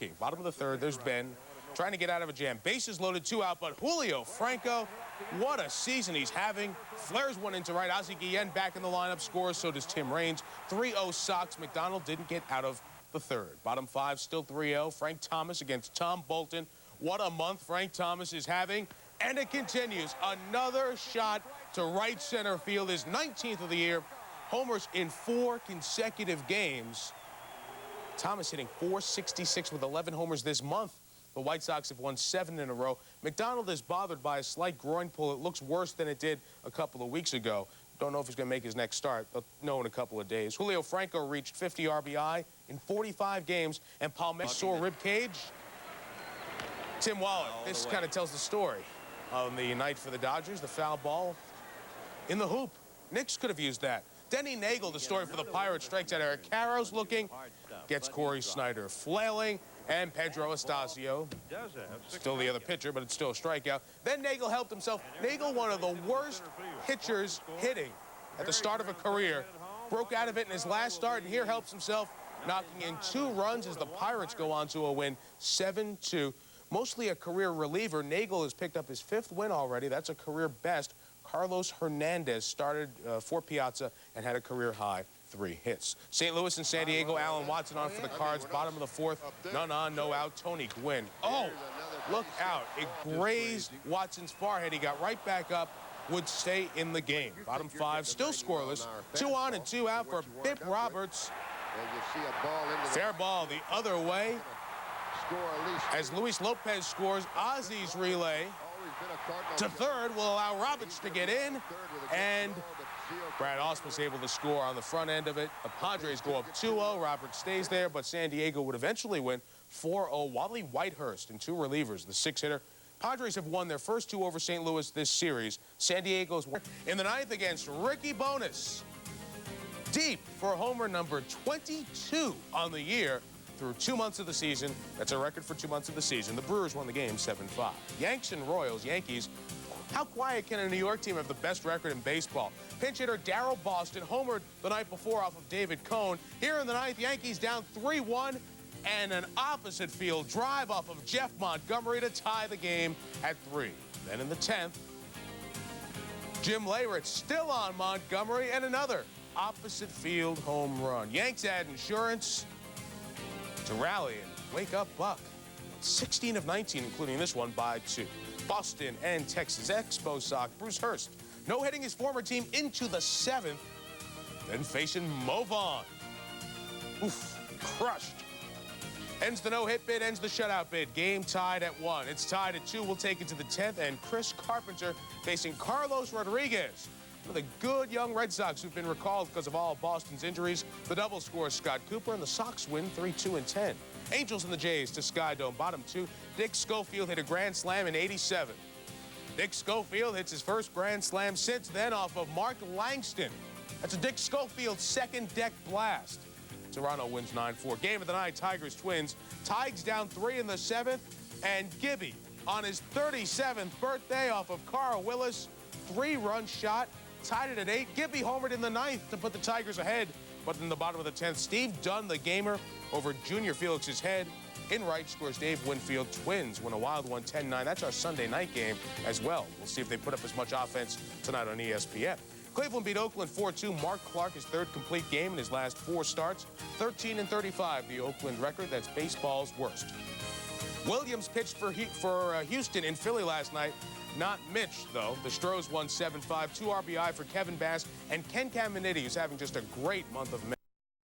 working. Bottom of the third, there's Ben trying to get out of a jam. Bases loaded, 2 out, but Julio Franco, what a season he's having. Flares one into right. Ozzie Guillen back in the lineup, scores. So does Tim Raines. 3-0 Sox. McDonald didn't get out of the third. Bottom 5, still 3-0. Frank Thomas against Tom Bolton. What a month Frank Thomas is having. And it continues. Another shot to right center field, his 19th of the year. Homers in 4 consecutive games. Thomas hitting .466 with 11 homers this month. The White Sox have won 7 in a row. McDonald is bothered by a slight groin pull. It looks worse than it did a couple of weeks ago. Don't know if he's going to make his next start. They'll know in a couple of days. Julio Franco reached 50 RBI in 45 games. And Palmeiro sore rib cage. Tim Waller, this kind of tells the story. On the night for the Dodgers, the foul ball in the hoop. Knicks could have used that. Denny Nagel, the story for the Pirates, strikes out Eric Karros looking, gets Corey Snyder flailing, and Pedro Astacio, still the other pitcher, but it's still a strikeout. Then Nagel helped himself. Nagel, one of the worst pitchers hitting at the start of a career, broke out of it in his last start, and here helps himself, knocking in 2 runs as the Pirates go on to a win, 7-2. Mostly a career reliever. Nagel has picked up his 5th win already. That's a career best. Carlos Hernandez started for Piazza and had a career high 3 hits. St. Louis and San Diego, Alan Watson on for the Cards. Bottom of the 4th, none on, no out. Tony Gwynn. Oh, look out. It grazed Watson's forehead. He got right back up, would stay in the game. Bottom 5, still scoreless. 2 on and 2 out for Bip Roberts. Fair ball the other way. As Luis Lopez scores, Ozzie's relay to third will allow Roberts to get in, and Brad Ausmus able to score on the front end of it. The Padres go up 2-0. Roberts stays there, but San Diego would eventually win 4-0. Wally Whitehurst and 2 relievers, the 6-hitter. Padres have won their first 2 over St. Louis this series. San Diego's won in the 9th against Ricky Bonas. Deep for homer number 22 on the year. Through 2 months of the season. That's a record for 2 months of the season. The Brewers won the game 7-5. Yanks and Royals, Yankees. How quiet can a New York team have the best record in baseball? Pinch hitter Darryl Boston homered the night before off of David Cohn. Here in the 9th, Yankees down 3-1, and an opposite field drive off of Jeff Montgomery to tie the game at 3. Then in the 10th, Jim Leyritz still on Montgomery, and another opposite field home run. Yanks add insurance to rally and wake up Buck. 16 of 19, including this one by 2. Boston and Texas Expo Sox. Bruce Hurst no-hitting his former team into the 7th, then facing Mo Vaughn. Oof, crushed. Ends the no-hit bid, ends the shutout bid. Game tied at 1. It's tied at 2. We'll take it to the 10th, and Chris Carpenter facing Carlos Rodriguez. One of the good young Red Sox who've been recalled because of all of Boston's injuries. The double scores Scott Cooper, and the Sox win 3-2-10. Angels and the Jays to Sky Dome. Bottom 2, Dick Schofield hit a grand slam in '87. Dick Schofield hits his first grand slam since then off of Mark Langston. That's a Dick Schofield 2nd deck blast. Toronto wins 9-4. Game of the night, Tigers Twins. Tigers down 3 in the 7th, and Gibby on his 37th birthday off of Carl Willis. 3-run shot. Tied it at 8. Gibby homered in the 9th to put the Tigers ahead. But in the bottom of the 10th, Steve Dunn, the gamer, over Junior Felix's head. In right scores Dave Winfield. Twins win a wild one, 10-9. That's our Sunday night game as well. We'll see if they put up as much offense tonight on ESPN. Cleveland beat Oakland 4-2. Mark Clark, his 3rd complete game in his last 4 starts. 13-35, the Oakland record. That's baseball's worst. Williams pitched for Houston in Philly last night. Not Mitch, though. The Stros won 7-5. 2 RBI for Kevin Bass and Ken Caminiti, who's having just a great month of May.